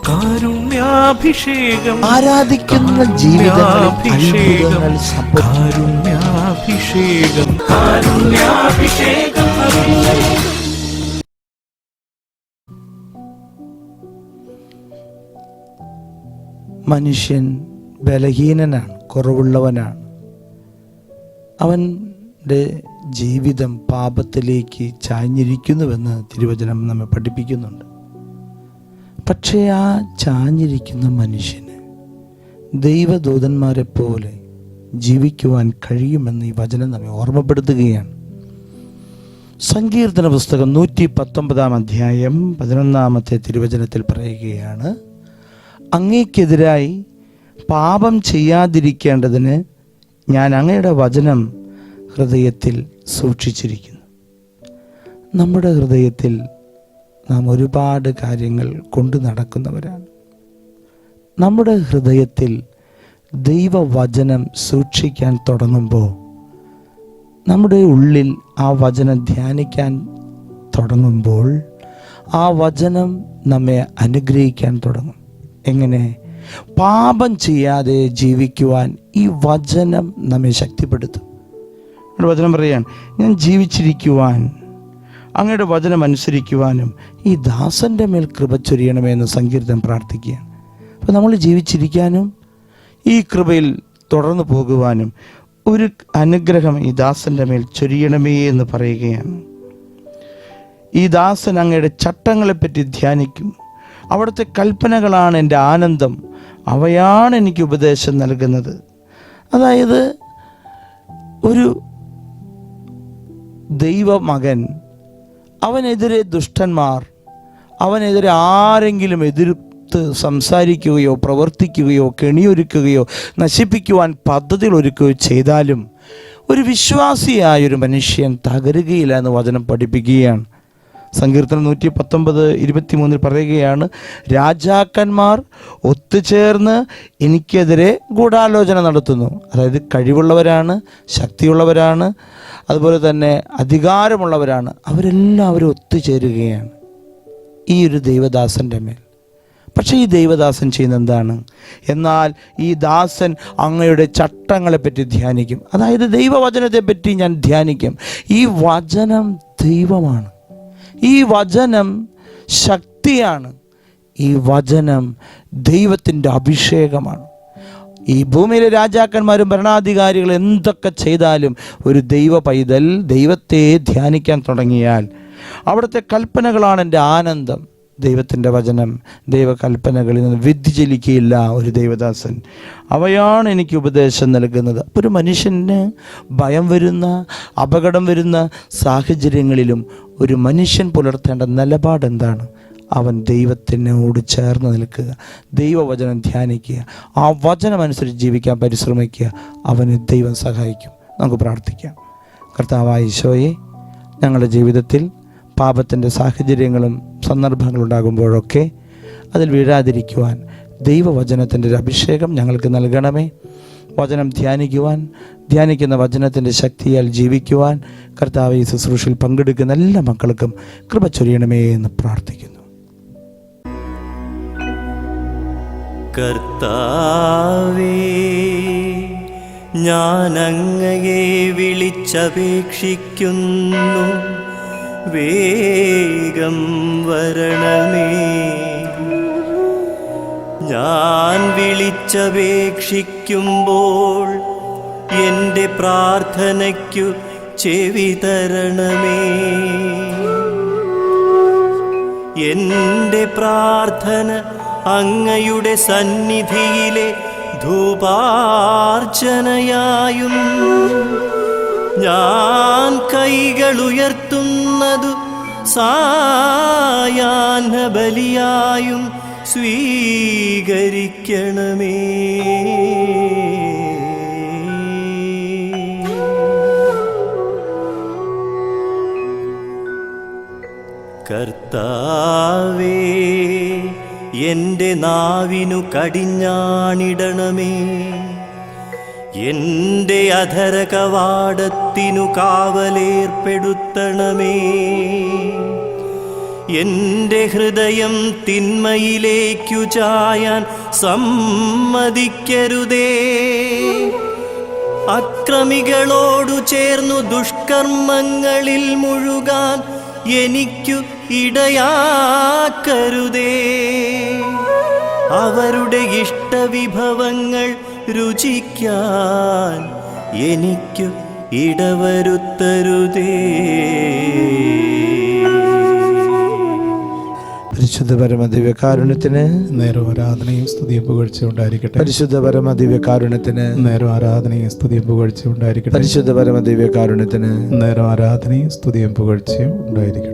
കാരുണ്യാഭിഷേകം, ആരാധിക്കുന്ന ജീവിതങ്ങളിൽ കാരുണ്യാഭിഷേകം, കാരുണ്യാഭിഷേകം. മനുഷ്യൻ ബലഹീനനാണ്, കുറവുള്ളവനാണ്. അവൻ്റെ ജീവിതം പാപത്തിലേക്ക് ചാഞ്ഞിരിക്കുന്നുവെന്ന് തിരുവചനം നമ്മെ പഠിപ്പിക്കുന്നുണ്ട്. പക്ഷേ ആ ചാഞ്ഞിരിക്കുന്ന മനുഷ്യന് ദൈവദൂതന്മാരെ പോലെ ജീവിക്കുവാൻ കഴിയുമെന്ന് ഈ വചനം നമ്മെ ഓർമ്മപ്പെടുത്തുകയാണ്. സങ്കീർത്തന പുസ്തകം 119 അധ്യായം 11 തിരുവചനത്തിൽ പറയുകയാണ്, അങ്ങേക്കെതിരായി പാപം ചെയ്യാതിരിക്കേണ്ടതിന് ഞാൻ അങ്ങയുടെ വചനം ഹൃദയത്തിൽ സൂക്ഷിച്ചിരിക്കുന്നു. നമ്മുടെ ഹൃദയത്തിൽ നാം ഒരുപാട് കാര്യങ്ങൾ കൊണ്ടു നടക്കുന്നവരാണ്. നമ്മുടെ ഹൃദയത്തിൽ ദൈവവചനം സൂക്ഷിക്കാൻ തുടങ്ങുമ്പോൾ നമ്മുടെ ഉള്ളിൽ ആ വചനം ധ്യാനിക്കാൻ തുടങ്ങുമ്പോൾ ആ വചനം നമ്മെ അനുഗ്രഹിക്കാൻ തുടങ്ങും. എങ്ങനെ? പാപം ചെയ്യാതെ ജീവിക്കുവാൻ ഈ വചനം നമ്മെ ശക്തിപ്പെടുത്തും. വചനം പറയുകയാണ്, ഞാൻ ജീവിച്ചിരിക്കുവാൻ അങ്ങയുടെ വചനം അനുസരിക്കുവാനും ഈ ദാസൻ്റെ മേൽ കൃപ ചൊരിയണമെന്ന് സങ്കീർത്തനം പ്രാർത്ഥിക്കുകയാണ്. അപ്പോൾ നമ്മൾ ജീവിച്ചിരിക്കാനും ഈ കൃപയിൽ തുടർന്നു പോകുവാനും ഒരു അനുഗ്രഹം ഈ ദാസൻ്റെ മേൽ ചൊരിയണമേ എന്ന് പറയുകയാണ്. ഈ ദാസൻ അങ്ങയുടെ ചട്ടങ്ങളെപ്പറ്റി ധ്യാനിക്കും. അവിടുത്തെ കൽപ്പനകളാണ് എൻ്റെ ആനന്ദം, അവയാണ് എനിക്ക് ഉപദേശം നൽകുന്നത്. അതായത് ഒരു ദൈവമകൻ, അവനെതിരെ ദുഷ്ടന്മാർ, അവനെതിരെ ആരെങ്കിലും എതിർത്ത് സംസാരിക്കുകയോ പ്രവർത്തിക്കുകയോ കെണിയൊരുക്കുകയോ നശിപ്പിക്കുവാൻ പദ്ധതികൾ ഒരുക്കുകയോ ചെയ്താലും ഒരു വിശ്വാസിയായൊരു മനുഷ്യൻ തകരുകയില്ല എന്ന് വചനം പഠിപ്പിക്കുകയാണ്. സങ്കീർത്തനം 119:23 പറയുകയാണ്, രാജാക്കന്മാർ ഒത്തുചേർന്ന് എനിക്കെതിരെ ഗൂഢാലോചന നടത്തുന്നു. അതായത് കഴിവുള്ളവരാണ്, ശക്തിയുള്ളവരാണ്, അതുപോലെ തന്നെ അധികാരമുള്ളവരാണ്. അവരെല്ലാവരും ഒത്തുചേരുകയാണ് ഈ ഒരു ദൈവദാസൻ്റെ മേൽ. പക്ഷേ ഈ ദൈവദാസൻ ചെയ്യുന്ന എന്താണ്? എന്നാൽ ഈ ദാസൻ അങ്ങയുടെ ചട്ടങ്ങളെപ്പറ്റി ധ്യാനിക്കും. അതായത് ദൈവവചനത്തെപ്പറ്റി ഞാൻ ധ്യാനിക്കും. ഈ വചനം ദൈവമാണ്, ഈ വചനം ശക്തിയാണ്, ഈ വചനം ദൈവത്തിൻ്റെ അഭിഷേകമാണ്. ഈ ഭൂമിയിലെ രാജാക്കന്മാരും ഭരണാധികാരികളും എന്തൊക്കെ ചെയ്താലും ഒരു ദൈവ പൈതൽ ദൈവത്തെ ധ്യാനിക്കാൻ തുടങ്ങിയാൽ അവിടുത്തെ കൽപ്പനകളാണ് എൻ്റെ ആനന്ദം. ദൈവത്തിൻ്റെ വചനം, ദൈവകൽപ്പനകളിൽ നിന്ന് വ്യതിചലിക്കുകയില്ല ഒരു ദൈവദാസൻ. അവയാണ് എനിക്ക് ഉപദേശം നൽകുന്നത്. ഒരു മനുഷ്യന് ഭയം വരുന്ന, അപകടം വരുന്ന സാഹചര്യങ്ങളിലും ഒരു മനുഷ്യൻ പുലർത്തേണ്ട നിലപാട് എന്താണ്? അവൻ ദൈവത്തിനോട് ചേർന്ന് നിൽക്കുക, ദൈവവചനം ധ്യാനിക്കുക, ആ വചനം അനുസരിച്ച് ജീവിക്കാൻ പരിശ്രമിക്കുക. അവന് ദൈവം സഹായിക്കും. നമുക്ക് പ്രാർത്ഥിക്കാം. കർത്താവായ ഈശോയെ, ഞങ്ങളുടെ ജീവിതത്തിൽ പാപത്തിൻ്റെ സാഹചര്യങ്ങളും സന്ദർഭങ്ങളും ഉണ്ടാകുമ്പോഴൊക്കെ അതിൽ വീഴാതിരിക്കുവാൻ ദൈവവചനത്തിൻ്റെ ഒരു അഭിഷേകം ഞങ്ങൾക്ക് നൽകണമേ. വചനം ധ്യാനിക്കുവാൻ, ധ്യാനിക്കുന്ന വചനത്തിൻ്റെ ശക്തിയാൽ ജീവിക്കുവാൻ കർത്താവ് ഈ ശുശ്രൂഷയിൽ പങ്കെടുക്കുന്ന എല്ലാ മക്കൾക്കും കൃപ ചൊരിയണമേ എന്ന് പ്രാർത്ഥിക്കുന്നു. കർത്താവേ, ഞാൻ അങ്ങയെ വിളിച്ചപേക്ഷിക്കുന്നു, വേഗം വരണമേ. ഞാൻ വിളിച്ചപേക്ഷിക്കുമ്പോൾ എൻ്റെ പ്രാർത്ഥനയ്ക്കു ചെവി തരണമേ. എൻ്റെ പ്രാർത്ഥന അങ്ങയുടെ സന്നിധിയിലെ ധൂപാർച്ചനയായും ഞാൻ കൈകളുയർത്തുന്നതു സായാഹ്ന ബലിയായും സ്വീകരിക്കണമേ. കർത്താവേ, എൻ്റെ നാവിനു കടിഞ്ഞാണിടണമേ. എൻ്റെ അധര കവാടത്തിനു കാവലേർപ്പെടുത്തണമേ. എൻ്റെ ഹൃദയം തിന്മയിലേക്കു ചായാൻ സമ്മതിക്കരുതേ. അക്രമികളോടു ചേർന്നു ദുഷ്കർമ്മങ്ങളിൽ മുഴുകാൻ എനിക്കു ഇടയാക്കരുതേ. അവരുടെ ഇഷ്ടവിഭവങ്ങൾ രുചിക്കാൻ എനിക്കു ഇടവരുത്തരുതേ. പരിശുദ്ധ പരമദിവ്യകാരുണ്യത്തിന് നേരം ആരാധനയും സ്തുതിയും പുകഴ്ച ഉണ്ടായിരിക്കട്ടെ. പരിശുദ്ധ പരമദിവ്യകാരുണ്യത്തിന് നേരം ആരാധനയും സ്തുതിയും പുകഴ്ച ഉണ്ടായിരിക്കട്ടെ. പരിശുദ്ധ പരമദിവ്യകാരുണ്യത്തിന് നേരം ആരാധനയും സ്തുതിയും പുകഴ്ചയും ഉണ്ടായിരിക്കട്ടെ.